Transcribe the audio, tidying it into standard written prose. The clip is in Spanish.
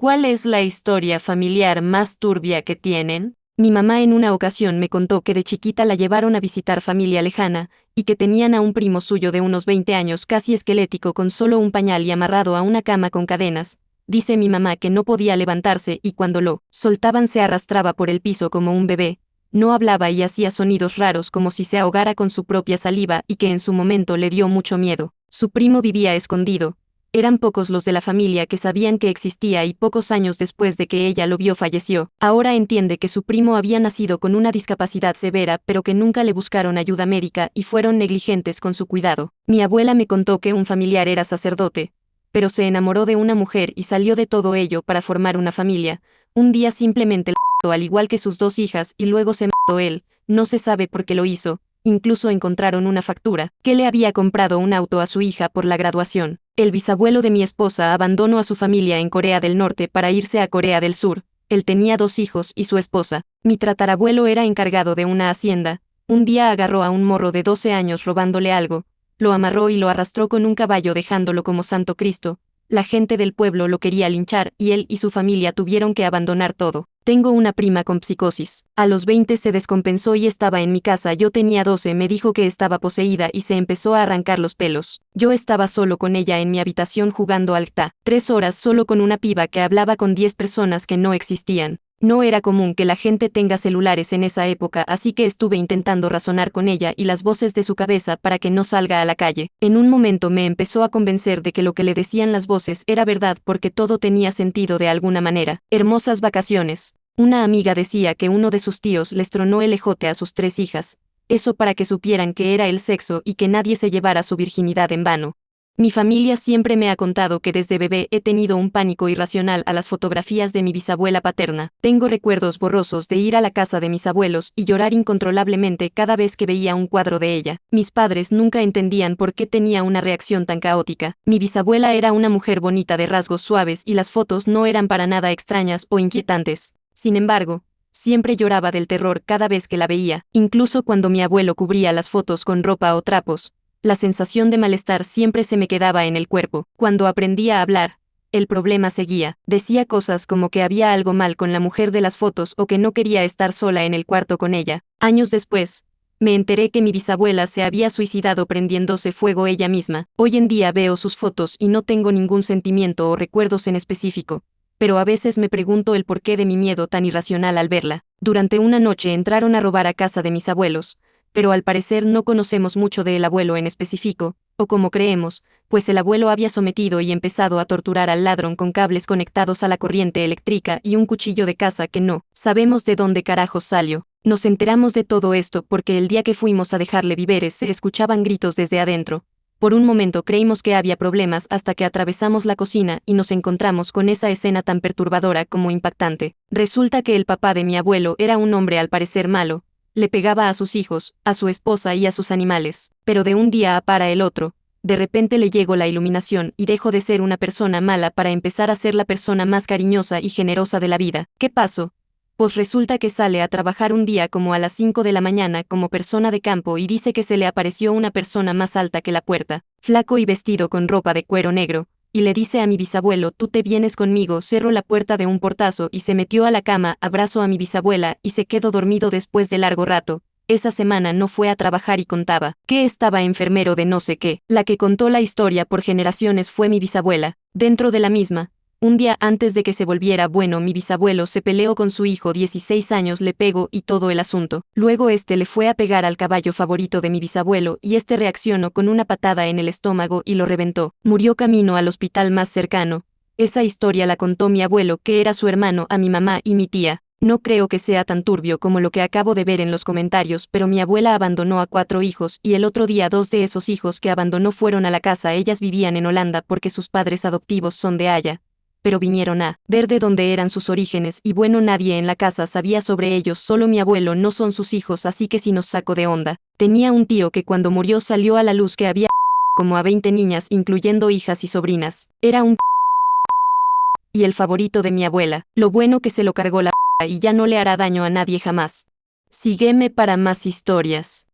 ¿Cuál es la historia familiar más turbia que tienen? Mi mamá en una ocasión me contó que de chiquita la llevaron a visitar familia lejana, y que tenían a un primo suyo de unos 20 años casi esquelético con solo un pañal y amarrado a una cama con cadenas. Dice mi mamá que no podía levantarse y cuando lo soltaban se arrastraba por el piso como un bebé. No hablaba y hacía sonidos raros como si se ahogara con su propia saliva y que en su momento le dio mucho miedo. Su primo vivía escondido. Eran pocos los de la familia que sabían que existía y pocos años después de que ella lo vio falleció. Ahora entiende que su primo había nacido con una discapacidad severa pero que nunca le buscaron ayuda médica y fueron negligentes con su cuidado. Mi abuela me contó que un familiar era sacerdote, pero se enamoró de una mujer y salió de todo ello para formar una familia. Un día simplemente la mató al igual que sus dos hijas y luego se mató él. No se sabe por qué lo hizo. Incluso encontraron una factura, que le había comprado un auto a su hija por la graduación. El bisabuelo de mi esposa abandonó a su familia en Corea del Norte para irse a Corea del Sur. Él tenía 2 hijos y su esposa. Mi tatarabuelo era encargado de una hacienda. Un día agarró a un morro de 12 años robándole algo. Lo amarró y lo arrastró con un caballo dejándolo como Santo Cristo. La gente del pueblo lo quería linchar y él y su familia tuvieron que abandonar todo. Tengo una prima con psicosis. A los 20 se descompensó y estaba en mi casa. Yo tenía 12, me dijo que estaba poseída y se empezó a arrancar los pelos. Yo estaba solo con ella en mi habitación jugando al GTA. 3 horas solo con una piba que hablaba con 10 personas que no existían. No era común que la gente tenga celulares en esa época, así que estuve intentando razonar con ella y las voces de su cabeza para que no salga a la calle. En un momento me empezó a convencer de que lo que le decían las voces era verdad porque todo tenía sentido de alguna manera. Hermosas vacaciones. Una amiga decía que uno de sus tíos les tronó el ejote a sus 3 hijas. Eso para que supieran que era el sexo y que nadie se llevara su virginidad en vano. Mi familia siempre me ha contado que desde bebé he tenido un pánico irracional a las fotografías de mi bisabuela paterna. Tengo recuerdos borrosos de ir a la casa de mis abuelos y llorar incontrolablemente cada vez que veía un cuadro de ella. Mis padres nunca entendían por qué tenía una reacción tan caótica. Mi bisabuela era una mujer bonita de rasgos suaves y las fotos no eran para nada extrañas o inquietantes. Sin embargo, siempre lloraba del terror cada vez que la veía, incluso cuando mi abuelo cubría las fotos con ropa o trapos. La sensación de malestar siempre se me quedaba en el cuerpo. Cuando aprendí a hablar, el problema seguía. Decía cosas como que había algo mal con la mujer de las fotos o que no quería estar sola en el cuarto con ella. Años después, me enteré que mi bisabuela se había suicidado prendiéndose fuego ella misma. Hoy en día veo sus fotos y no tengo ningún sentimiento o recuerdos en específico, pero a veces me pregunto el porqué de mi miedo tan irracional al verla. Durante una noche entraron a robar a casa de mis abuelos, pero al parecer no conocemos mucho del abuelo en específico, o como creemos, pues el abuelo había sometido y empezado a torturar al ladrón con cables conectados a la corriente eléctrica y un cuchillo de caza que no sabemos de dónde carajos salió. Nos enteramos de todo esto porque el día que fuimos a dejarle víveres se escuchaban gritos desde adentro. Por un momento creímos que había problemas hasta que atravesamos la cocina y nos encontramos con esa escena tan perturbadora como impactante. Resulta que el papá de mi abuelo era un hombre al parecer malo. Le pegaba a sus hijos, a su esposa y a sus animales, pero de un día para el otro, de repente le llegó la iluminación y dejó de ser una persona mala para empezar a ser la persona más cariñosa y generosa de la vida. ¿Qué pasó? Pues resulta que sale a trabajar un día como a las 5 de la mañana como persona de campo y dice que se le apareció una persona más alta que la puerta, flaco y vestido con ropa de cuero negro, y le dice a mi bisabuelo: tú te vienes conmigo. Cerró la puerta de un portazo y se metió a la cama, abrazó a mi bisabuela y se quedó dormido después de largo rato. Esa semana no fue a trabajar y contaba que estaba enfermero de no sé qué. La que contó la historia por generaciones fue mi bisabuela. Dentro de la misma, un día antes de que se volviera bueno, mi bisabuelo se peleó con su hijo, 16 años, le pegó y todo el asunto. Luego le fue a pegar al caballo favorito de mi bisabuelo y reaccionó con una patada en el estómago y lo reventó. Murió camino al hospital más cercano. Esa historia la contó mi abuelo, que era su hermano, a mi mamá y mi tía. No creo que sea tan turbio como lo que acabo de ver en los comentarios, pero mi abuela abandonó a 4 hijos y el otro día 2 de esos hijos que abandonó fueron a la casa. Ellas vivían en Holanda porque sus padres adoptivos son de allá, pero vinieron a ver de dónde eran sus orígenes y bueno, nadie en la casa sabía sobre ellos, solo mi abuelo. No son sus hijos, así que sí nos sacó de onda. Tenía un tío que cuando murió salió a la luz que había como a 20 niñas, incluyendo hijas y sobrinas. Era un y el favorito de mi abuela. Lo bueno que se lo cargó la y ya no le hará daño a nadie jamás. Sígueme para más historias.